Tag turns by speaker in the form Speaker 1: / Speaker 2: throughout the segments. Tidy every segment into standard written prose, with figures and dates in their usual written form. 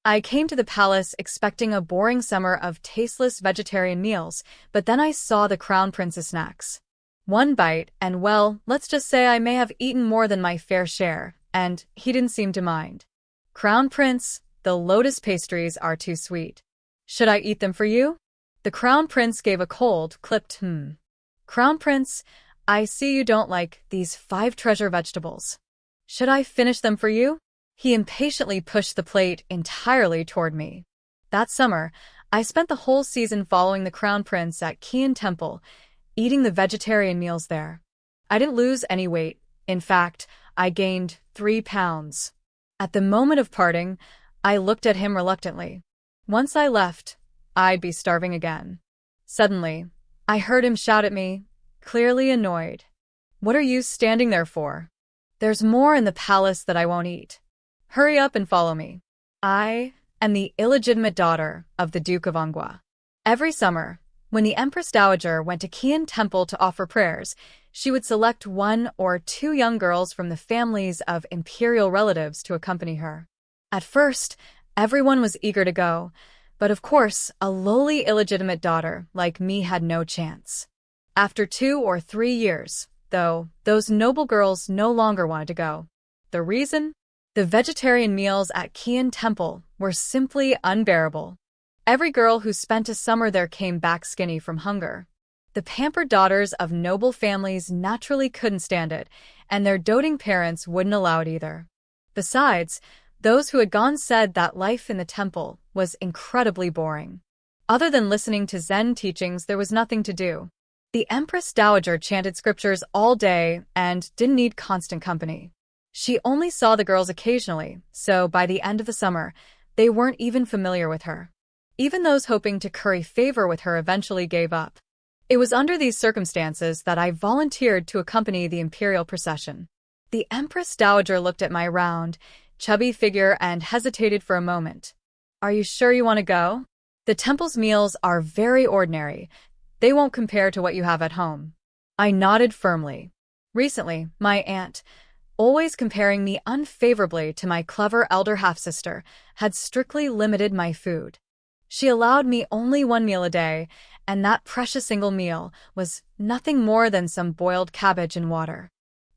Speaker 1: I came to the palace expecting a boring summer of tasteless vegetarian meals, but then I saw the Crown Prince's snacks. One bite, and well, let's just say I may have eaten more than my fair share, and he didn't seem to mind. Crown Prince, the Lotus pastries are too sweet. Should I eat them for you? The Crown Prince gave a cold, clipped Crown Prince, I see you don't like these 5 treasure vegetables. Should I finish them for you? He impatiently pushed the plate entirely toward me. That summer, I spent the whole season following the Crown Prince at Qian Temple, eating the vegetarian meals there. I didn't lose any weight. In fact, I gained 3 pounds. At the moment of parting, I looked at him reluctantly. Once I left, I'd be starving again. Suddenly, I heard him shout at me, clearly annoyed. What are you standing there for? There's more in the palace that I won't eat. Hurry up and follow me. I am the illegitimate daughter of the Duke of Angua. Every summer, when the Empress Dowager went to Qian Temple to offer prayers, she would select 1 or 2 young girls from the families of imperial relatives to accompany her. At first, everyone was eager to go, but of course, a lowly illegitimate daughter like me had no chance. After 2 or 3 years, though, those noble girls no longer wanted to go. The reason? The vegetarian meals at Qian Temple were simply unbearable. Every girl who spent a summer there came back skinny from hunger. The pampered daughters of noble families naturally couldn't stand it, and their doting parents wouldn't allow it either. Besides, those who had gone said that life in the temple was incredibly boring. Other than listening to Zen teachings, there was nothing to do. The Empress Dowager chanted scriptures all day and didn't need constant company. She only saw the girls occasionally, so by the end of the summer, they weren't even familiar with her. Even those hoping to curry favor with her eventually gave up. It was under these circumstances that I volunteered to accompany the imperial procession. The Empress Dowager looked at my round, chubby figure and hesitated for a moment. Are you sure you want to go? The temple's meals are very ordinary. They won't compare to what you have at home. I nodded firmly. Recently, my aunt, always comparing me unfavorably to my clever elder half-sister, had strictly limited my food. She allowed me only 1 meal a day, and that precious single meal was nothing more than some boiled cabbage and water.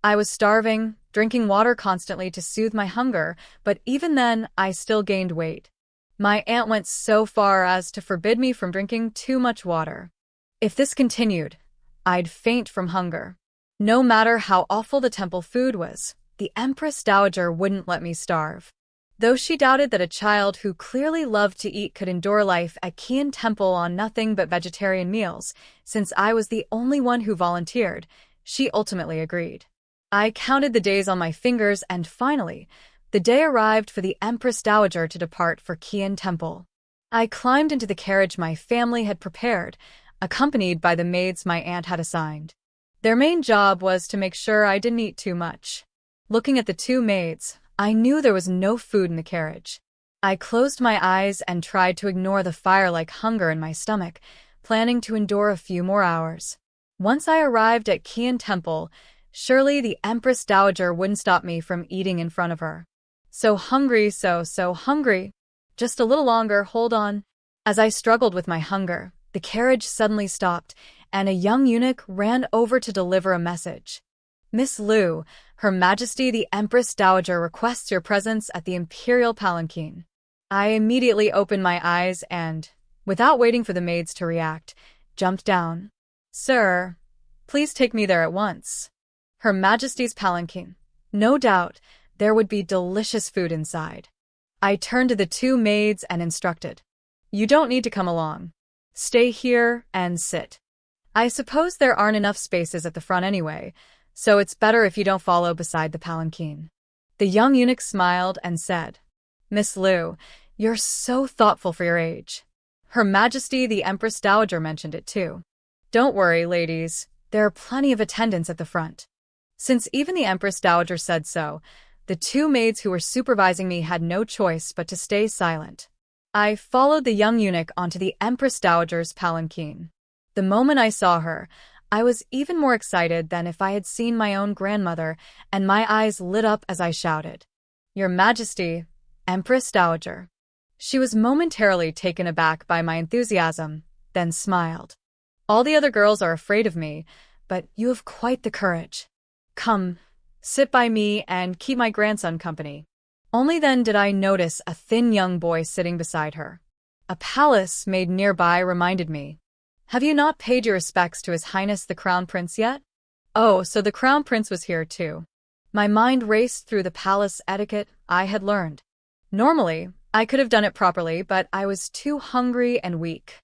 Speaker 1: I was starving, drinking water constantly to soothe my hunger, but even then, I still gained weight. My aunt went so far as to forbid me from drinking too much water. If this continued, I'd faint from hunger. No matter how awful the temple food was, the Empress Dowager wouldn't let me starve. Though she doubted that a child who clearly loved to eat could endure life at Qian Temple on nothing but vegetarian meals, since I was the only one who volunteered, she ultimately agreed. I counted the days on my fingers and finally, the day arrived for the Empress Dowager to depart for Qian Temple. I climbed into the carriage my family had prepared, accompanied by the maids my aunt had assigned. Their main job was to make sure I didn't eat too much. Looking at the 2 maids, I knew there was no food in the carriage. I closed my eyes and tried to ignore the fire-like hunger in my stomach, planning to endure a few more hours. Once I arrived at Qian Temple, surely the Empress Dowager wouldn't stop me from eating in front of her. So hungry, so hungry. Just a little longer, hold on. As I struggled with my hunger, the carriage suddenly stopped, and a young eunuch ran over to deliver a message. Miss Liu, Her Majesty the Empress Dowager requests your presence at the imperial palanquin. I immediately opened my eyes and, without waiting for the maids to react, jumped down. Sir, please take me there at once. Her Majesty's palanquin. No doubt, there would be delicious food inside. I turned to the 2 maids and instructed. You don't need to come along. Stay here and sit. I suppose there aren't enough spaces at the front anyway, so it's better if you don't follow beside the palanquin. The young eunuch smiled and said, Miss Liu, you're so thoughtful for your age. Her Majesty the Empress Dowager mentioned it too. Don't worry, ladies, there are plenty of attendants at the front. Since even the Empress Dowager said so, the 2 maids who were supervising me had no choice but to stay silent. I followed the young eunuch onto the Empress Dowager's palanquin. The moment I saw her, I was even more excited than if I had seen my own grandmother, and my eyes lit up as I shouted, Your Majesty, Empress Dowager. She was momentarily taken aback by my enthusiasm, then smiled. All the other girls are afraid of me, but you have quite the courage. Come, sit by me and keep my grandson company. Only then did I notice a thin young boy sitting beside her. A palace maid nearby reminded me. Have you not paid your respects to His Highness the Crown Prince yet? Oh, so the Crown Prince was here too. My mind raced through the palace etiquette I had learned. Normally, I could have done it properly, but I was too hungry and weak.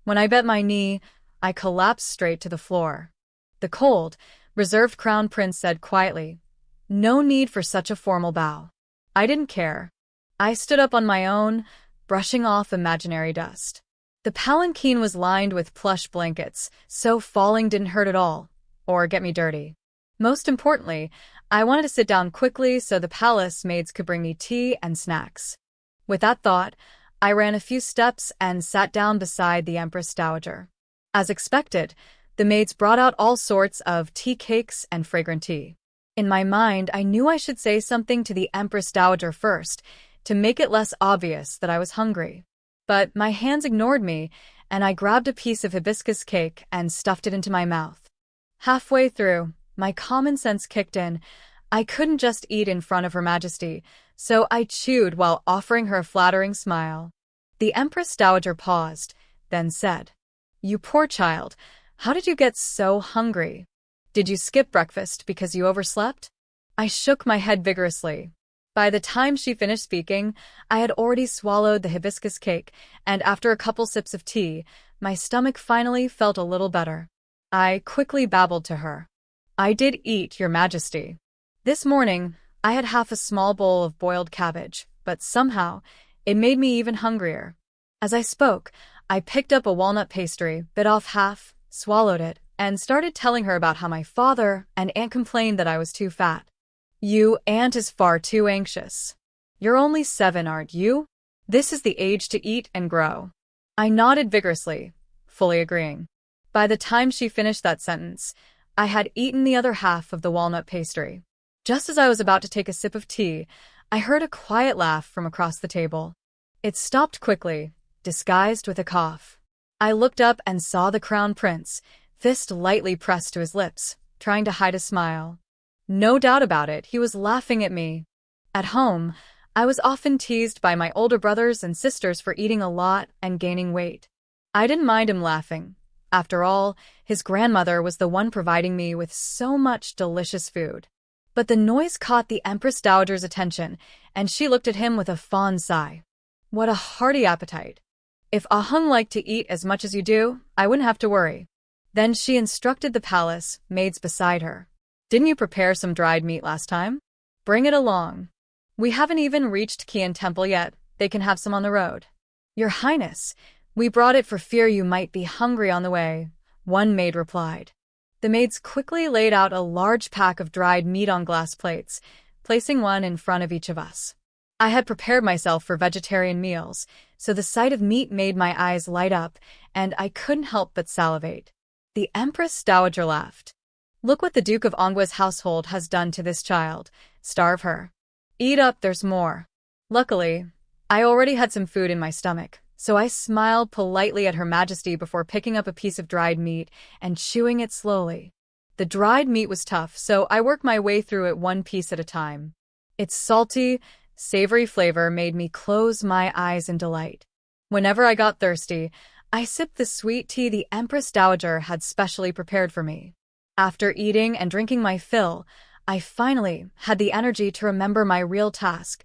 Speaker 1: When I bent my knee, I collapsed straight to the floor. The cold, reserved Crown Prince said quietly, "No need for such a formal bow." I didn't care. I stood up on my own, brushing off imaginary dust. The palanquin was lined with plush blankets, so falling didn't hurt at all, or get me dirty. Most importantly, I wanted to sit down quickly so the palace maids could bring me tea and snacks. With that thought, I ran a few steps and sat down beside the Empress Dowager. As expected, the maids brought out all sorts of tea cakes and fragrant tea. In my mind, I knew I should say something to the Empress Dowager first, to make it less obvious that I was hungry. But my hands ignored me, and I grabbed a piece of hibiscus cake and stuffed it into my mouth. Halfway through, my common sense kicked in. I couldn't just eat in front of Her Majesty, so I chewed while offering her a flattering smile. The Empress Dowager paused, then said, "You poor child, how did you get so hungry? Did you skip breakfast because you overslept?" I shook my head vigorously. By the time she finished speaking, I had already swallowed the hibiscus cake, and after a couple sips of tea, my stomach finally felt a little better. I quickly babbled to her. "I did eat, Your Majesty. This morning, I had half a small bowl of boiled cabbage, but somehow, it made me even hungrier." As I spoke, I picked up a walnut pastry, bit off half, swallowed it, and started telling her about how my father and aunt complained that I was too fat. "You aunt is far too anxious. You're only 7, aren't you? This is the age to eat and grow." I nodded vigorously, fully agreeing. By the time she finished that sentence, I had eaten the other half of the walnut pastry. Just as I was about to take a sip of tea, I heard a quiet laugh from across the table. It stopped quickly, disguised with a cough. I looked up and saw the Crown Prince, fist lightly pressed to his lips, trying to hide a smile. No doubt about it, he was laughing at me. At home, I was often teased by my older brothers and sisters for eating a lot and gaining weight. I didn't mind him laughing. After all, his grandmother was the one providing me with so much delicious food. But the noise caught the Empress Dowager's attention, and she looked at him with a fond sigh. "What a hearty appetite. If Ah Heng liked to eat as much as you do, I wouldn't have to worry." Then she instructed the palace maids beside her. "Didn't you prepare some dried meat last time? Bring it along. We haven't even reached Qian Temple yet. They can have some on the road." "Your Highness, we brought it for fear you might be hungry on the way," one maid replied. The maids quickly laid out a large pack of dried meat on glass plates, placing one in front of each of us. I had prepared myself for vegetarian meals, so the sight of meat made my eyes light up, and I couldn't help but salivate. The Empress Dowager laughed. "Look what the Duke of Anggua's household has done to this child. Starve her. Eat up, there's more." Luckily, I already had some food in my stomach, so I smiled politely at Her Majesty before picking up a piece of dried meat and chewing it slowly. The dried meat was tough, so I worked my way through it one piece at a time. Its salty, savory flavor made me close my eyes in delight. Whenever I got thirsty, I sipped the sweet tea the Empress Dowager had specially prepared for me. After eating and drinking my fill, I finally had the energy to remember my real task,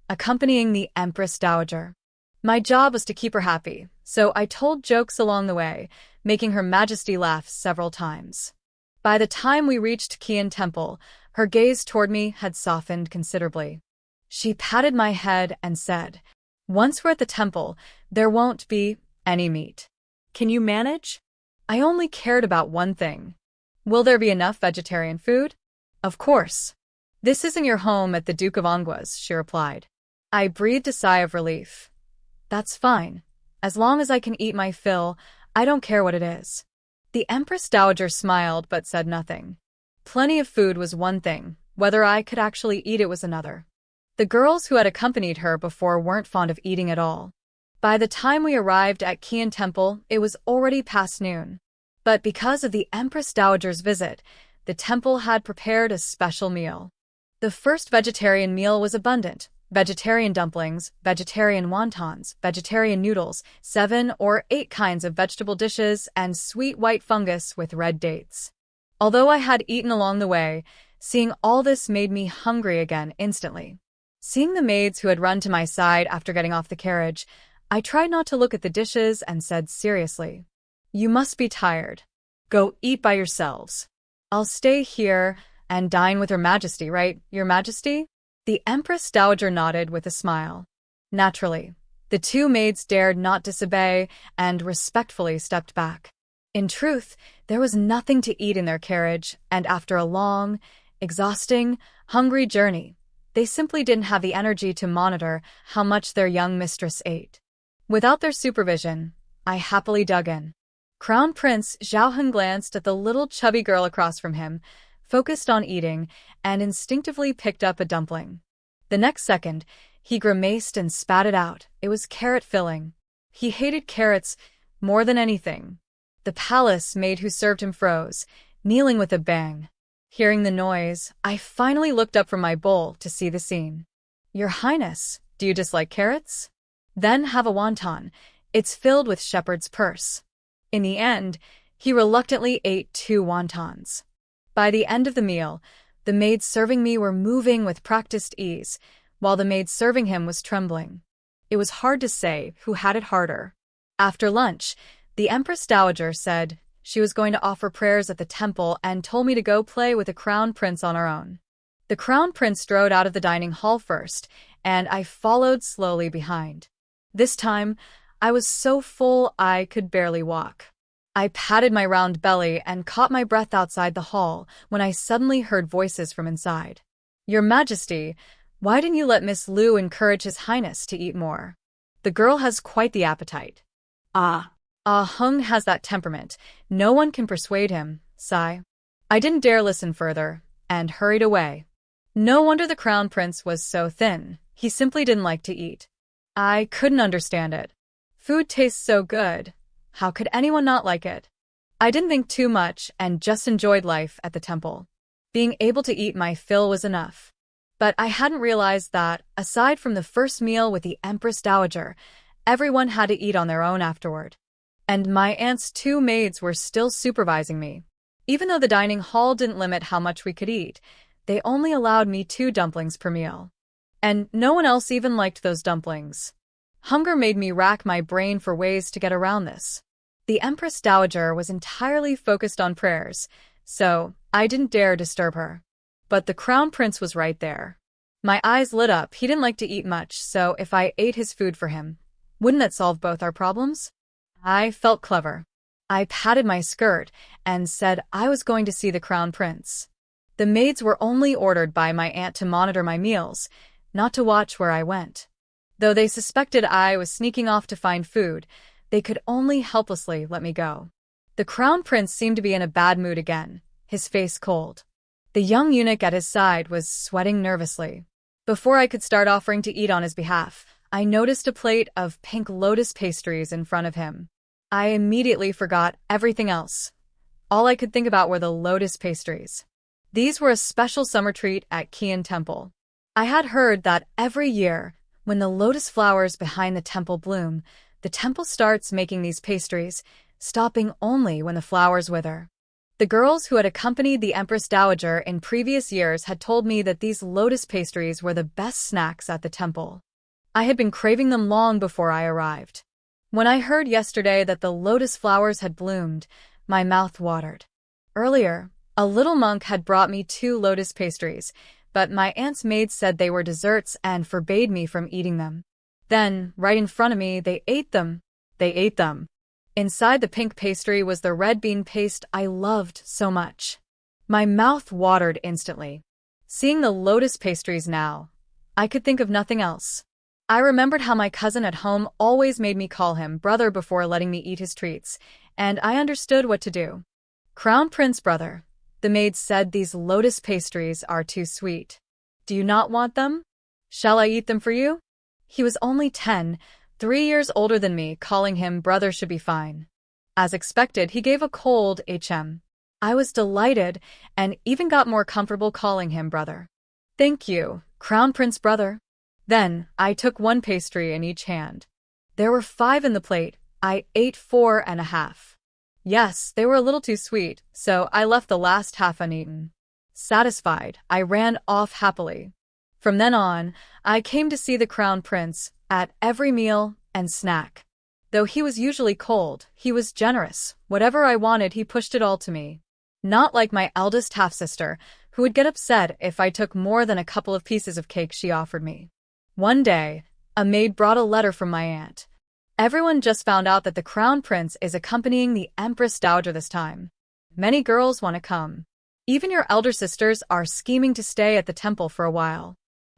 Speaker 1: accompanying the Empress Dowager. My job was to keep her happy, so I told jokes along the way, making Her Majesty laugh several times. By the time we reached Qian Temple, her gaze toward me had softened considerably. She patted my head and said, "Once we're at the temple, there won't be any meat. Can you manage?" I only cared about one thing. "Will there be enough vegetarian food?" "Of course. This isn't your home at the Duke of Anggua's," she replied. I breathed a sigh of relief. "That's fine. As long as I can eat my fill, I don't care what it is." The Empress Dowager smiled but said nothing. Plenty of food was one thing, whether I could actually eat it was another. The girls who had accompanied her before weren't fond of eating at all. By the time we arrived at Qian Temple, it was already past noon. But because of the Empress Dowager's visit, the temple had prepared a special meal. The first vegetarian meal was abundant: vegetarian dumplings, vegetarian wontons, vegetarian noodles, 7 or 8 kinds of vegetable dishes, and sweet white fungus with red dates. Although I had eaten along the way, seeing all this made me hungry again instantly. Seeing the maids who had run to my side after getting off the carriage, I tried not to look at the dishes and said seriously, "You must be tired. Go eat by yourselves. I'll stay here and dine with Her Majesty, right, Your Majesty?" The Empress Dowager nodded with a smile. Naturally, the two maids dared not disobey and respectfully stepped back. In truth, there was nothing to eat in their carriage, and after a long, exhausting, hungry journey, they simply didn't have the energy to monitor how much their young mistress ate. Without their supervision, I happily dug in. Crown Prince Zhao Heng glanced at the little chubby girl across from him, focused on eating, and instinctively picked up a dumpling. The next second, he grimaced and spat it out. It was carrot filling. He hated carrots more than anything. The palace maid who served him froze, kneeling with a bang. Hearing the noise, I finally looked up from my bowl to see the scene. "Your Highness, do you dislike carrots? Then have a wonton. It's filled with shepherd's purse." In the end, he reluctantly ate 2 wontons. By the end of the meal, the maids serving me were moving with practiced ease, while the maid serving him was trembling. It was hard to say who had it harder. After lunch, the Empress Dowager said she was going to offer prayers at the temple and told me to go play with the Crown Prince on our own. The Crown Prince strode out of the dining hall first, and I followed slowly behind. This time, I was so full I could barely walk. I patted my round belly and caught my breath outside the hall when I suddenly heard voices from inside. "Your Majesty, why didn't you let Miss Lu encourage His Highness to eat more? The girl has quite the appetite." Heng has that temperament. No one can persuade him, sigh. I didn't dare listen further, and hurried away. No wonder the Crown Prince was so thin. He simply didn't like to eat. I couldn't understand it. Food tastes so good. How could anyone not like it? I didn't think too much and just enjoyed life at the temple. Being able to eat my fill was enough. But I hadn't realized that, aside from the first meal with the Empress Dowager, everyone had to eat on their own afterward. And my aunt's 2 maids were still supervising me. Even though the dining hall didn't limit how much we could eat, they only allowed me 2 dumplings per meal. And no one else even liked those dumplings. Hunger made me rack my brain for ways to get around this. The Empress Dowager was entirely focused on prayers, so I didn't dare disturb her. But the Crown Prince was right there. My eyes lit up. He didn't like to eat much, so if I ate his food for him, wouldn't that solve both our problems? I felt clever. I patted my skirt and said I was going to see the Crown Prince. The maids were only ordered by my aunt to monitor my meals, not to watch where I went. Though they suspected I was sneaking off to find food, they could only helplessly let me go. The Crown Prince seemed to be in a bad mood again, his face cold. The young eunuch at his side was sweating nervously. Before I could start offering to eat on his behalf, I noticed a plate of pink lotus pastries in front of him. I immediately forgot everything else. All I could think about were the lotus pastries. These were a special summer treat at Qian Temple. I had heard that every year, when the lotus flowers behind the temple bloom, the temple starts making these pastries, stopping only when the flowers wither. The girls who had accompanied the Empress Dowager in previous years had told me that these lotus pastries were the best snacks at the temple. I had been craving them long before I arrived. When I heard yesterday that the lotus flowers had bloomed, my mouth watered. Earlier, a little monk had brought me 2 lotus pastries, but my aunt's maid said they were desserts and forbade me from eating them. Then, right in front of me, they ate them. Inside the pink pastry was the red bean paste I loved so much. My mouth watered instantly. Seeing the lotus pastries now, I could think of nothing else. I remembered how my cousin at home always made me call him brother before letting me eat his treats, and I understood what to do. "Crown Prince brother," the maid said, "these lotus pastries are too sweet. Do you not want them? Shall I eat them for you? He was only 10, 3 years older than me, calling him brother should be fine. As expected, he gave a cold HM. I was delighted and even got more comfortable calling him brother. Thank you, Crown Prince brother. Then, I took one pastry in each hand. There were 5 in the plate. I ate 4.5. Yes, they were a little too sweet, so I left the last half uneaten. Satisfied, I ran off happily. From then on, I came to see the Crown Prince at every meal and snack. Though he was usually cold, he was generous. Whatever I wanted, he pushed it all to me. Not like my eldest half-sister, who would get upset if I took more than a couple of pieces of cake she offered me. One day, a maid brought a letter from my aunt. Everyone just found out that the Crown Prince is accompanying the Empress Dowager this time. Many girls want to come. Even your elder sisters are scheming to stay at the temple for a while.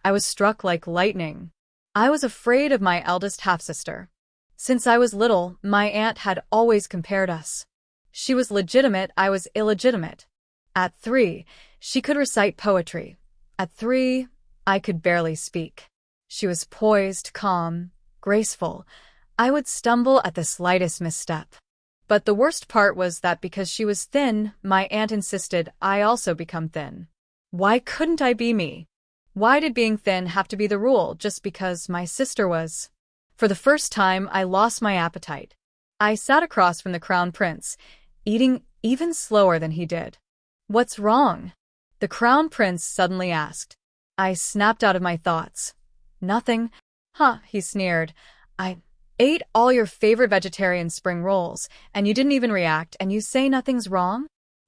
Speaker 1: I was struck like lightning. I was afraid of my eldest half-sister. Since I was little, my aunt had always compared us. She was legitimate, I was illegitimate. At 3, she could recite poetry. At 3, I could barely speak. She was poised, calm, graceful. I would stumble at the slightest misstep. But the worst part was that because she was thin, my aunt insisted I also become thin. Why couldn't I be me? Why did being thin have to be the rule just because my sister was? For the first time, I lost my appetite. I sat across from the Crown Prince, eating even slower than he did. What's wrong? The Crown Prince suddenly asked. I snapped out of my thoughts. Nothing. Huh, he sneered. I ate all your favorite vegetarian spring rolls, and you didn't even react, and you say nothing's wrong?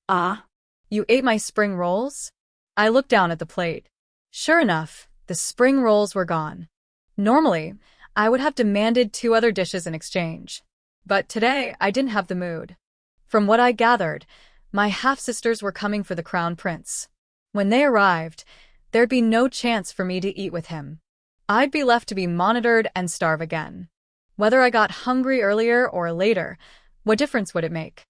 Speaker 1: Ah. You ate my spring rolls? I looked down at the plate. Sure enough, the spring rolls were gone. Normally, I would have demanded 2 other dishes in exchange. But today, I didn't have the mood. From what I gathered, my half-sisters were coming for the Crown Prince. When they arrived, there'd be no chance for me to eat with him. I'd be left to be monitored and starve again. Whether I got hungry earlier or later, what difference would it make?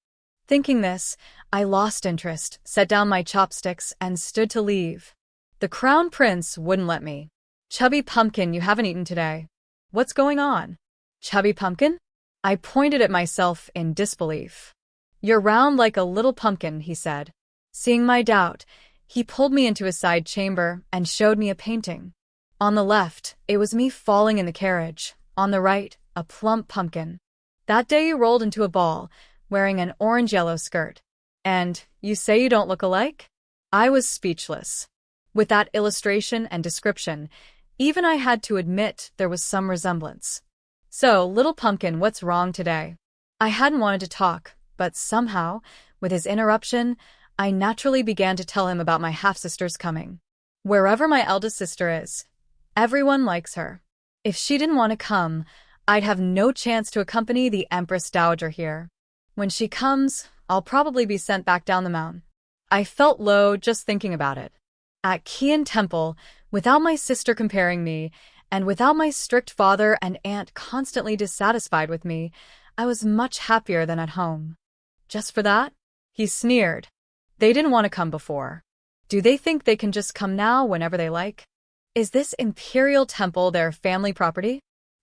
Speaker 1: Thinking this, I lost interest, set down my chopsticks, and stood to leave. The Crown Prince wouldn't let me. Chubby pumpkin, you haven't eaten today. What's going on? Chubby pumpkin? I pointed at myself in disbelief. You're round like a little pumpkin, he said. Seeing my doubt, he pulled me into a side chamber and showed me a painting. On the left, it was me falling in the carriage. On the right, a plump pumpkin. That day you rolled into a ball, wearing an orange-yellow skirt. And you say you don't look alike? I was speechless. With that illustration and description, even I had to admit there was some resemblance. So, little pumpkin, what's wrong today? I hadn't wanted to talk, but somehow, with his interruption, I naturally began to tell him about my half-sister's coming. Wherever my eldest sister is, everyone likes her. If she didn't want to come, I'd have no chance to accompany the Empress Dowager here. When she comes, I'll probably be sent back down the mountain. I felt low just thinking about it. At Qian Temple, without my sister comparing me, and without my strict father and aunt constantly dissatisfied with me, I was much happier than at home. Just for that? He sneered. They didn't want to come before. Do they think they can just come now whenever they like? Is this imperial temple their family property?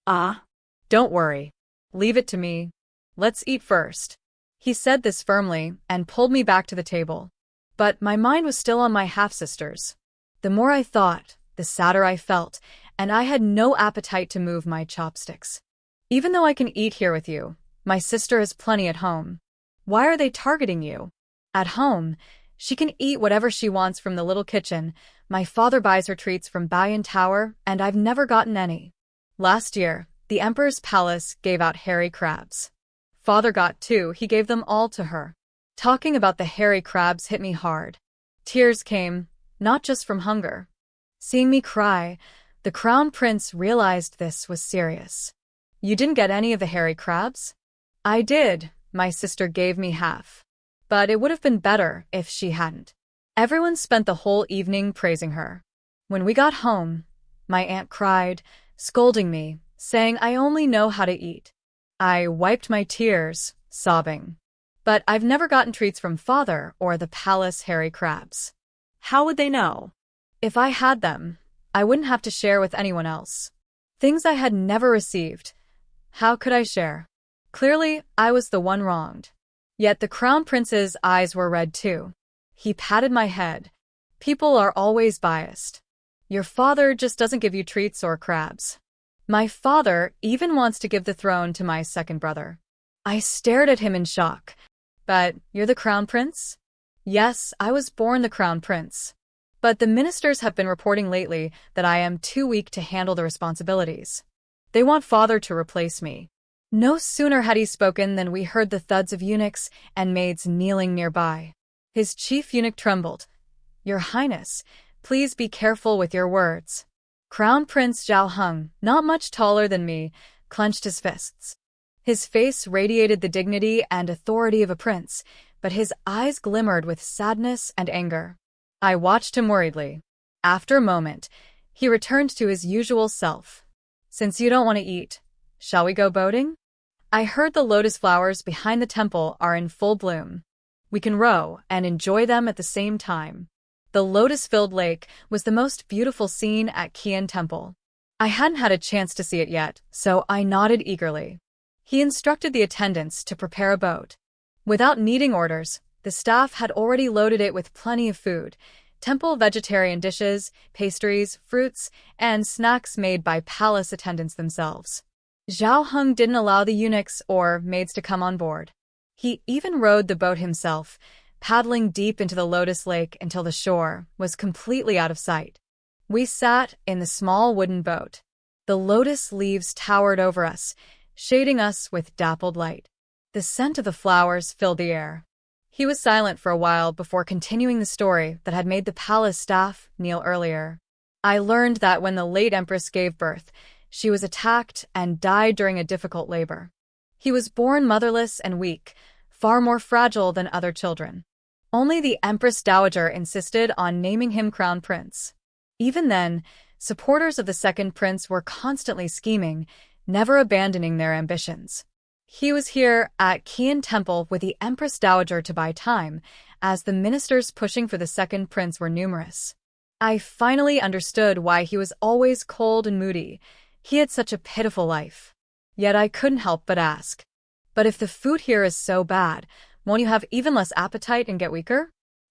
Speaker 1: Ah. Don't worry. Leave it to me. Let's eat first. He said this firmly and pulled me back to the table. But my mind was still on my half-sisters. The more I thought, the sadder I felt, and I had no appetite to move my chopsticks. Even though I can eat here with you, my sister has plenty at home. Why are they targeting you? At home, she can eat whatever she wants from the little kitchen. My father buys her treats from Bayan Tower, and I've never gotten any. Last year, the Emperor's palace gave out hairy crabs. Father got 2, he gave them all to her. Talking about the hairy crabs hit me hard. Tears came, not just from hunger. Seeing me cry, the Crown Prince realized this was serious. You didn't get any of the hairy crabs? I did. My sister gave me half. But it would have been better if she hadn't. Everyone spent the whole evening praising her. When we got home, my aunt cried, scolding me, saying I only know how to eat. I wiped my tears, sobbing. But I've never gotten treats from father or the palace hairy crabs. How would they know? If I had them, I wouldn't have to share with anyone else. Things I had never received. How could I share? Clearly, I was the one wronged. Yet the Crown Prince's eyes were red too. He patted my head. People are always biased. Your father just doesn't give you treats or crabs. My father even wants to give the throne to my second brother. I stared at him in shock. But you're the Crown Prince? Yes, I was born the Crown Prince. But the ministers have been reporting lately that I am too weak to handle the responsibilities. They want father to replace me. No sooner had he spoken than we heard the thuds of eunuchs and maids kneeling nearby. His chief eunuch trembled. Your Highness, please be careful with your words. Crown Prince Zhao Heng, not much taller than me, clenched his fists. His face radiated the dignity and authority of a prince, but his eyes glimmered with sadness and anger. I watched him worriedly. After a moment, he returned to his usual self. Since you don't want to eat, shall we go boating? I heard the lotus flowers behind the temple are in full bloom. We can row and enjoy them at the same time. The lotus-filled lake was the most beautiful scene at Qian Temple. I hadn't had a chance to see it yet, so I nodded eagerly. He instructed the attendants to prepare a boat. Without needing orders, the staff had already loaded it with plenty of food, temple vegetarian dishes, pastries, fruits, and snacks made by palace attendants themselves. Zhao Heng didn't allow the eunuchs or maids to come on board. He even rowed the boat himself, paddling deep into the Lotus Lake until the shore was completely out of sight. We sat in the small wooden boat. The lotus leaves towered over us, shading us with dappled light. The scent of the flowers filled the air. He was silent for a while before continuing the story that had made the palace staff kneel earlier. I learned that when the late empress gave birth, she was attacked and died during a difficult labor. He was born motherless and weak, far more fragile than other children. Only the Empress Dowager insisted on naming him Crown Prince. Even then, supporters of the second prince were constantly scheming, never abandoning their ambitions. He was here at Qian Temple with the Empress Dowager to buy time, as the ministers pushing for the second prince were numerous. I finally understood why he was always cold and moody. He had such a pitiful life. Yet I couldn't help but ask. But if the food here is so bad, won't you have even less appetite and get weaker?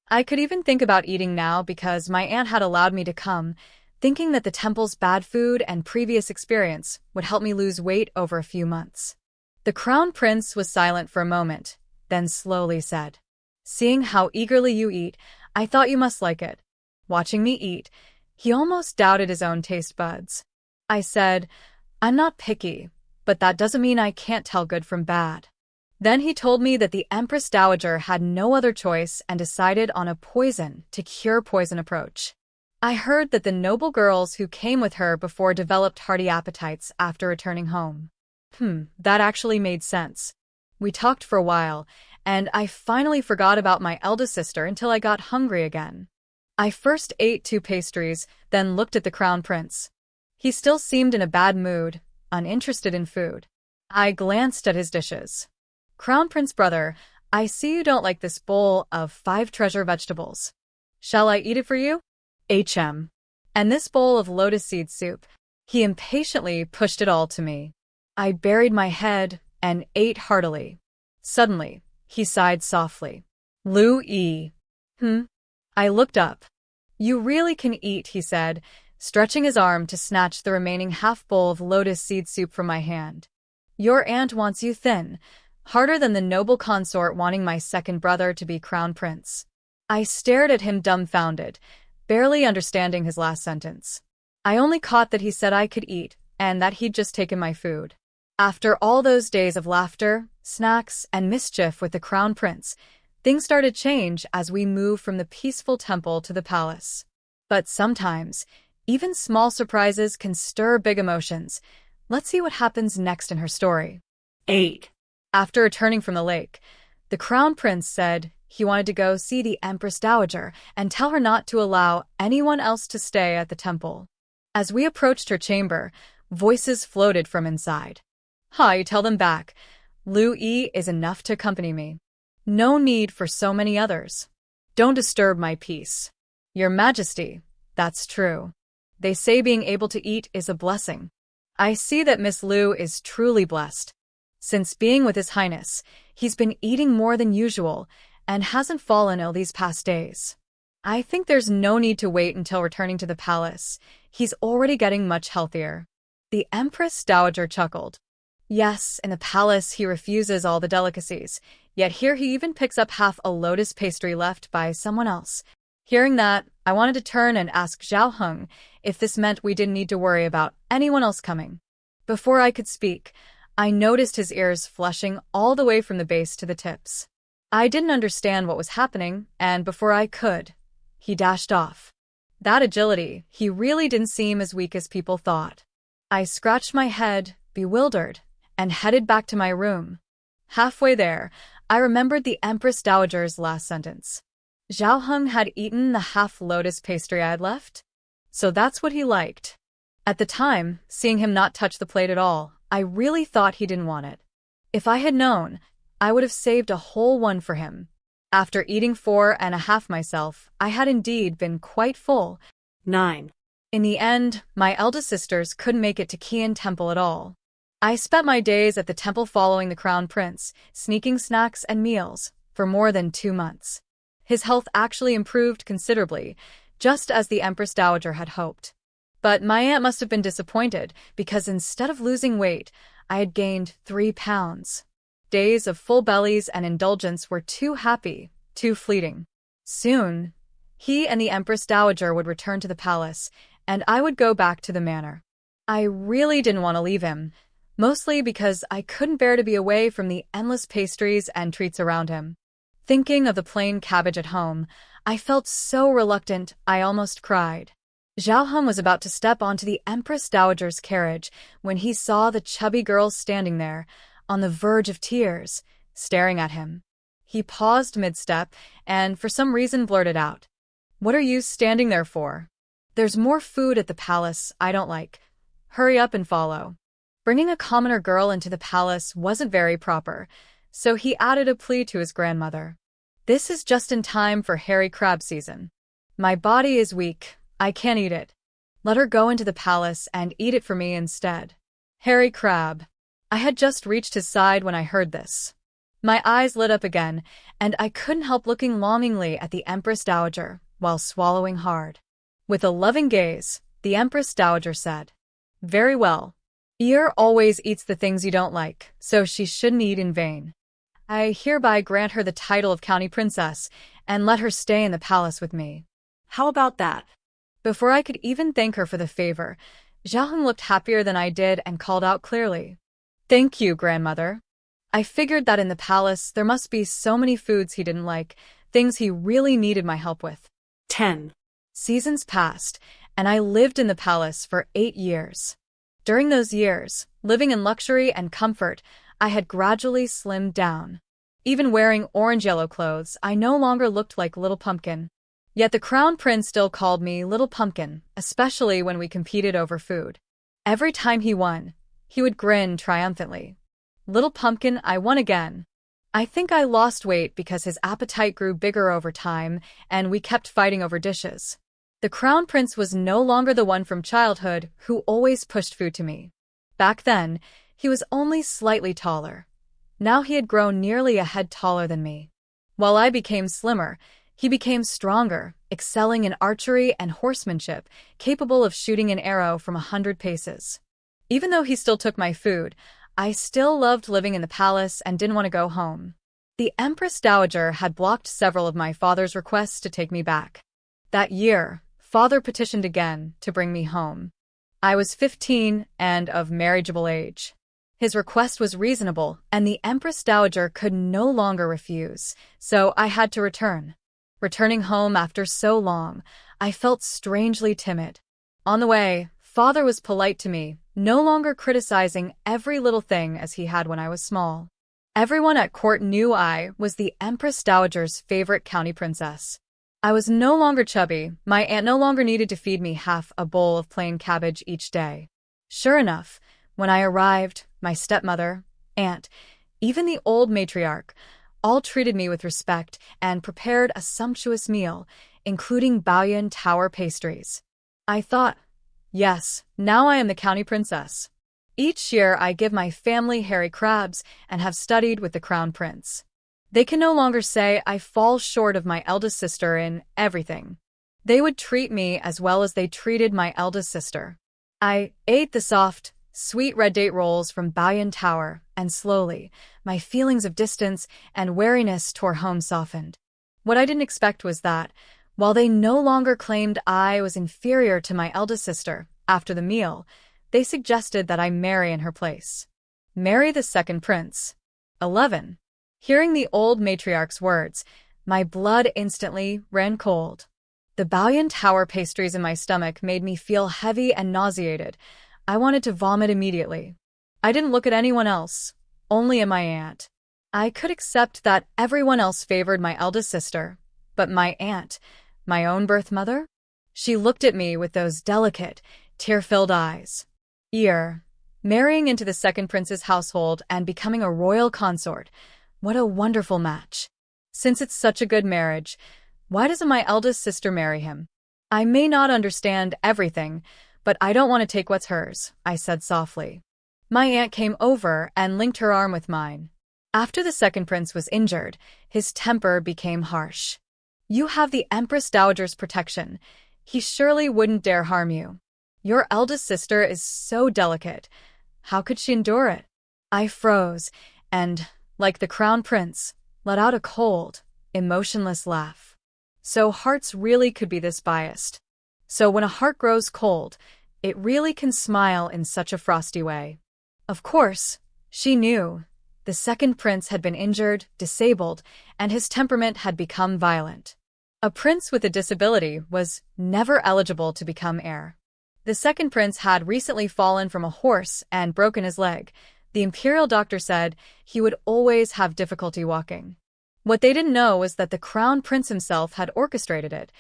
Speaker 1: I could even think about eating now because my aunt had allowed me to come, thinking that the temple's bad food and previous experience would help me lose weight over a few months. The Crown Prince was silent for a moment, then slowly said, "Seeing how eagerly you eat, I thought you must like it." Watching me eat, he almost doubted his own taste buds. I said, "I'm not picky, but that doesn't mean I can't tell good from bad." Then he told me that the Empress Dowager had no other choice and decided on a poison to cure poison approach. I heard that the noble girls who came with her before developed hearty appetites after returning home. That actually made sense. We talked for a while, and I finally forgot about my eldest sister until I got hungry again. I first ate 2 pastries, then looked at the Crown Prince. He still seemed in a bad mood, uninterested in food. I glanced at his dishes. "Crown Prince brother, I see you don't like this bowl of 5 treasure vegetables. Shall I eat it for you? HM. And this bowl of lotus seed soup." He impatiently pushed it all to me. I buried my head and ate heartily. Suddenly, he sighed softly. "Lu Yi." I looked up. "You really can eat," he said, stretching his arm to snatch the remaining half bowl of lotus seed soup from my hand. "Your aunt wants you thin, harder than the noble consort wanting my second brother to be crown prince." I stared at him dumbfounded, barely understanding his last sentence. I only caught that he said I could eat, and that he'd just taken my food. After all those days of laughter, snacks, and mischief with the Crown Prince, things started to change as we moved from the peaceful temple to the palace. But sometimes, even small surprises can stir big emotions. Let's see what happens next in her story. 8. After returning from the lake, the Crown Prince said he wanted to go see the Empress Dowager and tell her not to allow anyone else to stay at the temple. As we approached her chamber, voices floated from inside. "You tell them back. Lu Yi is enough to accompany me. No need for so many others. Don't disturb my peace." "Your Majesty, that's true." They say being able to eat is a blessing. I see that Miss Liu is truly blessed. Since being with His Highness, he's been eating more than usual and hasn't fallen ill these past days. I think there's no need to wait until returning to the palace. He's already getting much healthier. The Empress Dowager chuckled. Yes, in the palace he refuses all the delicacies, yet here he even picks up half a lotus pastry left by someone else. Hearing that, I wanted to turn and ask Zhao Heng if this meant we didn't need to worry about anyone else coming. Before I could speak, I noticed his ears flushing all the way from the base to the tips. I didn't understand what was happening, and before I could, he dashed off. That agility, he really didn't seem as weak as people thought. I scratched my head, bewildered, and headed back to my room. Halfway there, I remembered the Empress Dowager's last sentence. Zhao Heng had eaten the half-lotus pastry I had left? So that's what he liked. At the time, seeing him not touch the plate at all, I really thought he didn't want it. If I had known, I would have saved a whole one for him. After eating 4.5 myself, I had indeed been quite full.
Speaker 2: 9.
Speaker 1: In the end, my eldest sisters couldn't make it to Qian Temple at all. I spent my days at the temple following the Crown Prince, sneaking snacks and meals, for more than 2 months. His health actually improved considerably, just as the Empress Dowager had hoped. But my aunt must have been disappointed, because instead of losing weight, I had gained 3 pounds. Days of full bellies and indulgence were too happy, too fleeting. Soon, he and the Empress Dowager would return to the palace, and I would go back to the manor. I really didn't want to leave him, mostly because I couldn't bear to be away from the endless pastries and treats around him. Thinking of the plain cabbage at home, I felt so reluctant I almost cried. Zhao Heng was about to step onto the Empress Dowager's carriage when he saw the chubby girl standing there, on the verge of tears, staring at him. He paused mid-step and, for some reason, blurted out, "What are you standing there for? There's more food at the palace I don't like. Hurry up and follow." Bringing a commoner girl into the palace wasn't very proper, so he added a plea to his grandmother. "This is just in time for hairy crab season. My body is weak, I can't eat it. Let her go into the palace and eat it for me instead." Hairy crab. I had just reached his side when I heard this. My eyes lit up again, and I couldn't help looking longingly at the Empress Dowager, while swallowing hard. With a loving gaze, the Empress Dowager said, "Very well. Ear always eats the things you don't like, so she shouldn't eat in vain. I hereby grant her the title of County Princess, and let her stay in the palace with me."
Speaker 2: How about that?
Speaker 1: Before I could even thank her for the favor, Zhao Heng looked happier than I did and called out clearly, "Thank you, grandmother." I figured that in the palace there must be so many foods he didn't like, things he really needed my help with.
Speaker 2: 10.
Speaker 1: Seasons passed, and I lived in the palace for 8 years. During those years, living in luxury and comfort, I had gradually slimmed down. Even wearing orange-yellow clothes, I no longer looked like Little Pumpkin. Yet the Crown Prince still called me Little Pumpkin, especially when we competed over food. Every time he won, he would grin triumphantly. "Little Pumpkin, I won again." I think I lost weight because his appetite grew bigger over time, and we kept fighting over dishes. The Crown Prince was no longer the one from childhood who always pushed food to me. Back then, he was only slightly taller. Now he had grown nearly a head taller than me. While I became slimmer, he became stronger, excelling in archery and horsemanship, capable of shooting an arrow from 100 paces. Even though he still took my food, I still loved living in the palace and didn't want to go home. The Empress Dowager had blocked several of my father's requests to take me back. That year, father petitioned again to bring me home. I was 15 and of marriageable age. His request was reasonable, and the Empress Dowager could no longer refuse, so I had to return. Returning home after so long, I felt strangely timid. On the way, father was polite to me, no longer criticizing every little thing as he had when I was small. Everyone at court knew I was the Empress Dowager's favorite county princess. I was no longer chubby, my aunt no longer needed to feed me half a bowl of plain cabbage each day. Sure enough, when I arrived, my stepmother, aunt, even the old matriarch, all treated me with respect and prepared a sumptuous meal, including Baoyuan Tower pastries. I thought, Yes, now I am the county princess. Each year I give my family hairy crabs and have studied with the crown prince. They can no longer say I fall short of my eldest sister in everything. They would treat me as well as they treated my eldest sister. I ate the soft, sweet red date rolls from Baoyan Tower, and slowly, my feelings of distance and weariness toward home softened. What I didn't expect was that, while they no longer claimed I was inferior to my eldest sister, after the meal, they suggested that I marry in her place. Marry the second prince. 11. Hearing the old matriarch's words, my blood instantly ran cold. The Baoyan Tower pastries in my stomach made me feel heavy and nauseated. I wanted to vomit immediately. I didn't look at anyone else, only at my aunt. I could accept that everyone else favored my eldest sister, but my aunt, my own birth mother? She looked at me with those delicate, tear-filled eyes. Marrying into the second prince's household and becoming a royal consort. What a wonderful match. Since it's such a good marriage, why doesn't my eldest sister marry him? I may not understand everything, but I don't want to take what's hers, I said softly. My aunt came over and linked her arm with mine. After the second prince was injured, his temper became harsh. You have the Empress Dowager's protection. He surely wouldn't dare harm you. Your eldest sister is so delicate. How could she endure it? I froze and, like the crown prince, let out a cold, emotionless laugh. So hearts really could be this biased. So when a heart grows cold, it really can smile in such a frosty way. Of course, she knew. The second prince had been injured, disabled, and his temperament had become violent. A prince with a disability was never eligible to become heir. The second prince had recently fallen from a horse and broken his leg. The imperial doctor said he would always have difficulty walking. What they didn't know was that the crown prince himself had orchestrated it,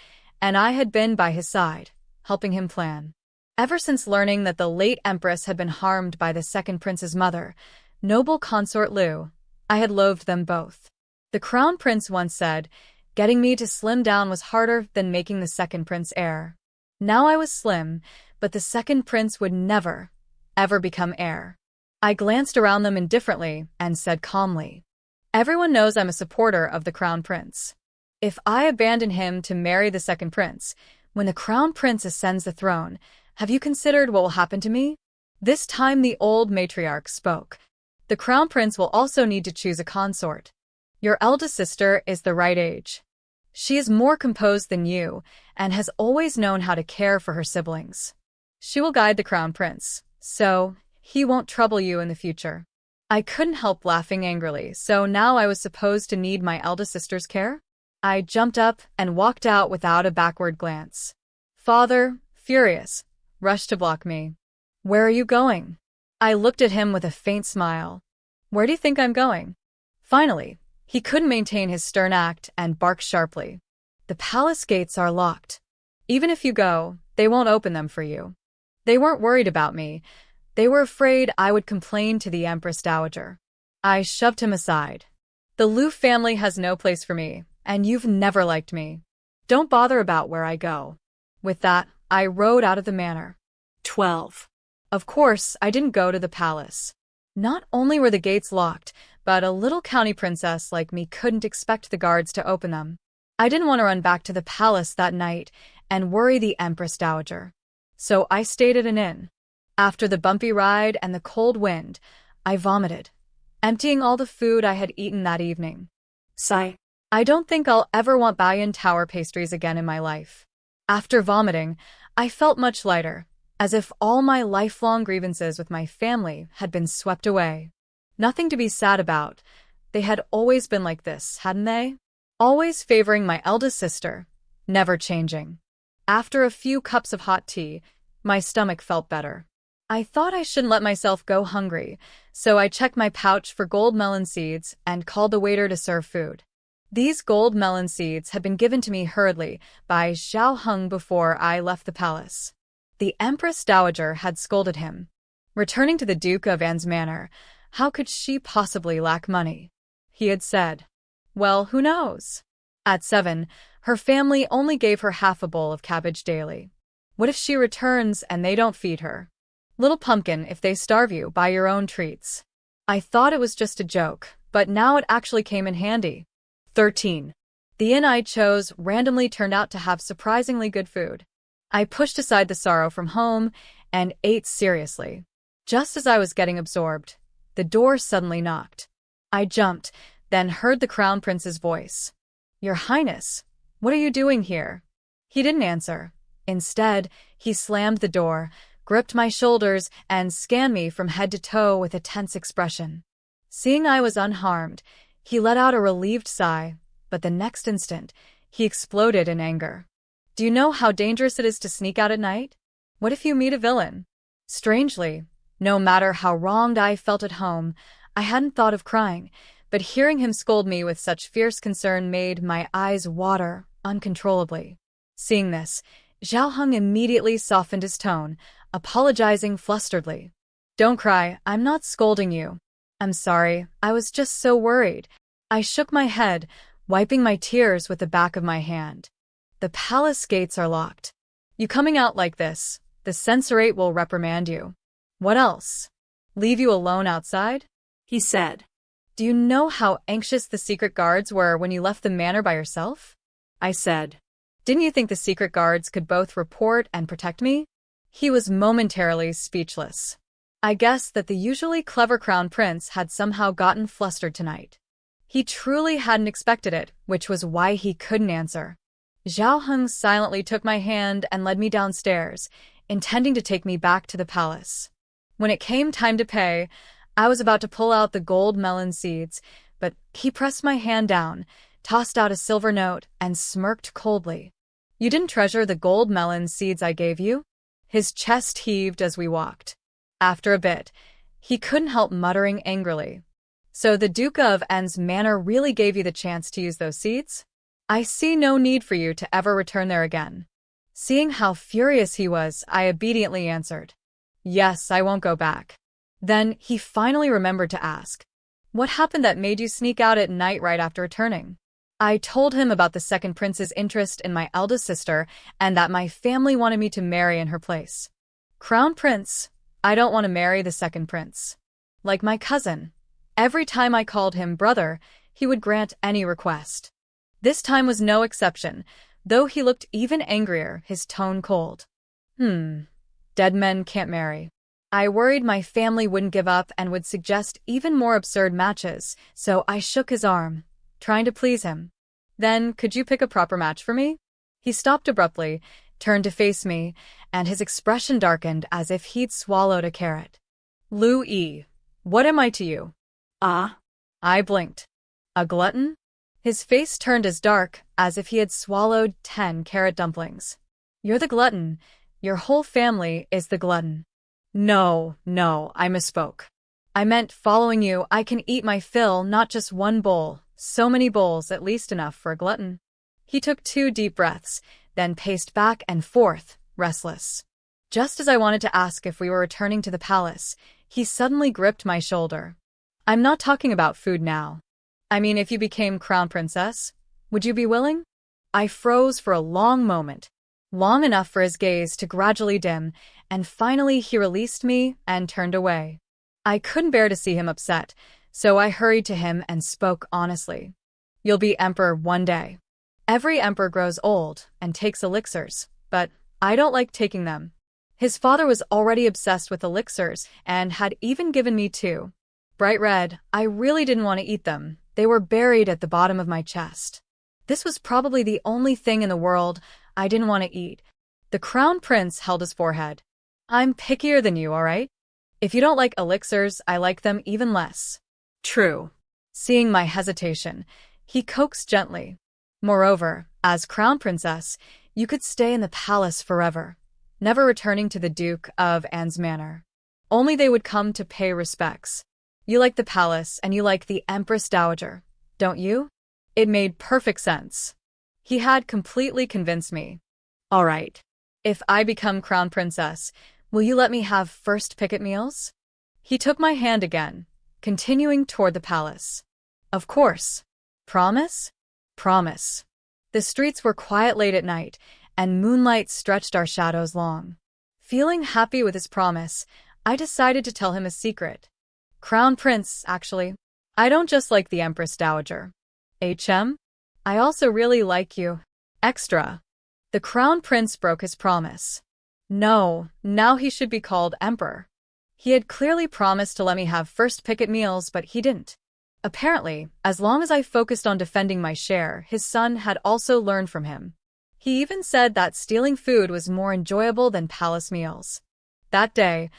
Speaker 1: and I had been by his side, helping him plan. Ever since learning that the late empress had been harmed by the second prince's mother, noble consort Liu, I had loathed them both. The crown prince once said, getting me to slim down was harder than making the second prince heir. Now I was slim, but the second prince would never, ever become heir. I glanced around them indifferently and said calmly, everyone knows I'm a supporter of the crown prince. If I abandon him to marry the second prince, when the crown prince ascends the throne, have you considered what will happen to me? This time the old matriarch spoke. The crown prince will also need to choose a consort. Your eldest sister is the right age. She is more composed than you and has always known how to care for her siblings. She will guide the crown prince, so he won't trouble you in the future. I couldn't help laughing angrily, so now I was supposed to need my eldest sister's care? I jumped up and walked out without a backward glance. Father, furious, rushed to block me. Where are you going? I looked at him with a faint smile. Where do you think I'm going? Finally, he couldn't maintain his stern act and barked sharply. The palace gates are locked. Even if you go, they won't open them for you. They weren't worried about me. They were afraid I would complain to the Empress Dowager. I shoved him aside. The Liu family has no place for me, and you've never liked me. Don't bother about where I go. With that, I rode out of the manor.
Speaker 2: 12.
Speaker 1: Of course, I didn't go to the palace. Not only were the gates locked, but a little county princess like me couldn't expect the guards to open them. I didn't want to run back to the palace that night and worry the Empress Dowager. So I stayed at an inn. After the bumpy ride and the cold wind, I vomited, emptying all the food I had eaten that evening.
Speaker 2: Sigh.
Speaker 1: I don't think I'll ever want Baoyan Tower pastries again in my life. After vomiting, I felt much lighter, as if all my lifelong grievances with my family had been swept away. Nothing to be sad about. They had always been like this, hadn't they? Always favoring my eldest sister, never changing. After a few cups of hot tea, my stomach felt better. I thought I shouldn't let myself go hungry, so I checked my pouch for gold melon seeds and called the waiter to serve food. These gold melon seeds had been given to me hurriedly by Zhao Heng before I left the palace. The Empress Dowager had scolded him. Returning to the Duke of An's manor, how could she possibly lack money? He had said. Well, who knows? At 7, her family only gave her half a bowl of cabbage daily. What if she returns and they don't feed her? Little pumpkin, if they starve you, buy your own treats. I thought it was just a joke, but now it actually came in handy. 13. The inn I chose randomly turned out to have surprisingly good food. I pushed aside the sorrow from home and ate seriously. Just as I was getting absorbed, the door suddenly knocked. I jumped, then heard the Crown Prince's voice. "Your Highness, what are you doing here?" He didn't answer. Instead, he slammed the door, gripped my shoulders, and scanned me from head to toe with a tense expression. Seeing I was unharmed, he let out a relieved sigh, but the next instant, he exploded in anger. "Do you know how dangerous it is to sneak out at night? What if you meet a villain?" Strangely, no matter how wronged I felt at home, I hadn't thought of crying, but hearing him scold me with such fierce concern made my eyes water uncontrollably. Seeing this, Zhao Heng immediately softened his tone, apologizing flusteredly. "Don't cry, I'm not scolding you. I'm sorry, I was just so worried." I shook my head, wiping my tears with the back of my hand. "The palace gates are locked. You coming out like this, the censorate will reprimand you." "What else? Leave you alone outside?"
Speaker 2: he said.
Speaker 1: "Do you know how anxious the secret guards were when you left the manor by yourself?"
Speaker 2: I said.
Speaker 1: "Didn't you think the secret guards could both report and protect me?" He was momentarily speechless. I guessed that the usually clever crown prince had somehow gotten flustered tonight. He truly hadn't expected it, which was why he couldn't answer. Zhao Heng silently took my hand and led me downstairs, intending to take me back to the palace. When it came time to pay, I was about to pull out the gold melon seeds, but he pressed my hand down, tossed out a silver note, and smirked coldly. "You didn't treasure the gold melon seeds I gave you?" His chest heaved as we walked. After a bit, he couldn't help muttering angrily. "So the Duke of N's manor really gave you the chance to use those seeds? I see no need for you to ever return there again." Seeing how furious he was, I obediently answered, "Yes, I won't go back." Then he finally remembered to ask, "What happened that made you sneak out at night right after returning?" I told him about the second prince's interest in my eldest sister and that my family wanted me to marry in her place. "Crown Prince, I don't want to marry the second prince. Like my cousin, every time I called him brother, he would grant any request. This time was no exception, though he looked even angrier, his tone cold. Dead men can't marry." I worried my family wouldn't give up and would suggest even more absurd matches, so I shook his arm, trying to please him. "Then, could you pick a proper match for me?" He stopped abruptly, turned to face me, and his expression darkened as if he'd swallowed a carrot. "Lu Yi, what am I to you?"
Speaker 2: "Ah."
Speaker 1: I blinked. "A glutton?" His face turned as dark as if he had swallowed 10 carrot dumplings. "You're the glutton. Your whole family is the glutton." No, I misspoke. "I meant following you, I can eat my fill, not just one bowl. So many bowls, at least enough for a glutton." He took 2 deep breaths, then paced back and forth, restless. Just as I wanted to ask if we were returning to the palace, he suddenly gripped my shoulder. "I'm not talking about food now. I mean, if you became crown princess, would you be willing?" I froze for a long moment, long enough for his gaze to gradually dim, and finally he released me and turned away. I couldn't bear to see him upset, so I hurried to him and spoke honestly. "You'll be emperor one day. Every emperor grows old and takes elixirs, but I don't like taking them." His father was already obsessed with elixirs and had even given me 2. Bright red, I really didn't want to eat them. They were buried at the bottom of my chest. This was probably the only thing in the world I didn't want to eat. The crown prince held his forehead. "I'm pickier than you, all right? If you don't like elixirs, I like them even less."
Speaker 2: "True."
Speaker 1: Seeing my hesitation, he coaxed gently. "Moreover, as crown princess, you could stay in the palace forever, never returning to the Duke of N's manor. Only they would come to pay respects. You like the palace and you like the Empress Dowager, don't you?" It made perfect sense. He had completely convinced me. "All right. If I become crown princess, will you let me have first pick at meals?" He took my hand again, continuing toward the palace. "Of course. Promise?" "Promise." The streets were quiet late at night, and moonlight stretched our shadows long. Feeling happy with his promise, I decided to tell him a secret. Crown Prince, actually. I don't just like the Empress Dowager. I also really like you. Extra. The Crown Prince broke his promise. No, now he should be called Emperor. He had clearly promised to let me have first pick at meals, but he didn't. Apparently, as long as I focused on defending my share, his son had also learned from him. He even said that stealing food was more enjoyable than palace meals. That day,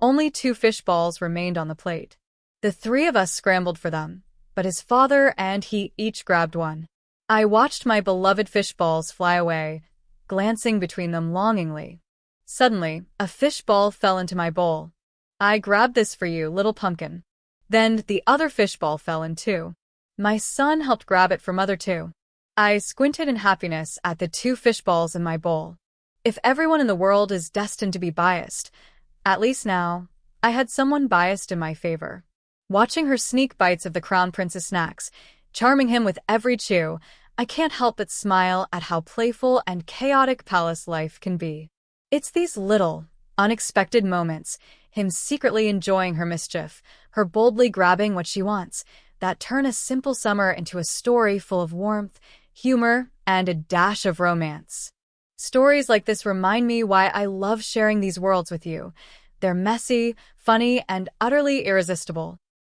Speaker 1: only 2 fish balls remained on the plate. The 3 of us scrambled for them, but his father and he each grabbed one. I watched my beloved fish balls fly away, glancing between them longingly. Suddenly, a fish ball fell into my bowl. I grabbed this for you, little pumpkin. Then the other fish ball fell in too. My son helped grab it for mother too. I squinted in happiness at the 2 fish balls in my bowl. If everyone in the world is destined to be biased, at least now, I had someone biased in my favor. Watching her sneak bites of the Crown Prince's snacks, charming him with every chew, I can't help but smile at how playful and chaotic palace life can be. It's these little, unexpected moments, him secretly enjoying her mischief, her boldly grabbing what she wants, that turn a simple summer into a story full of warmth, humor, and a dash of romance. Stories like this remind me why I love sharing these worlds with you. They're messy, funny, and utterly irresistible.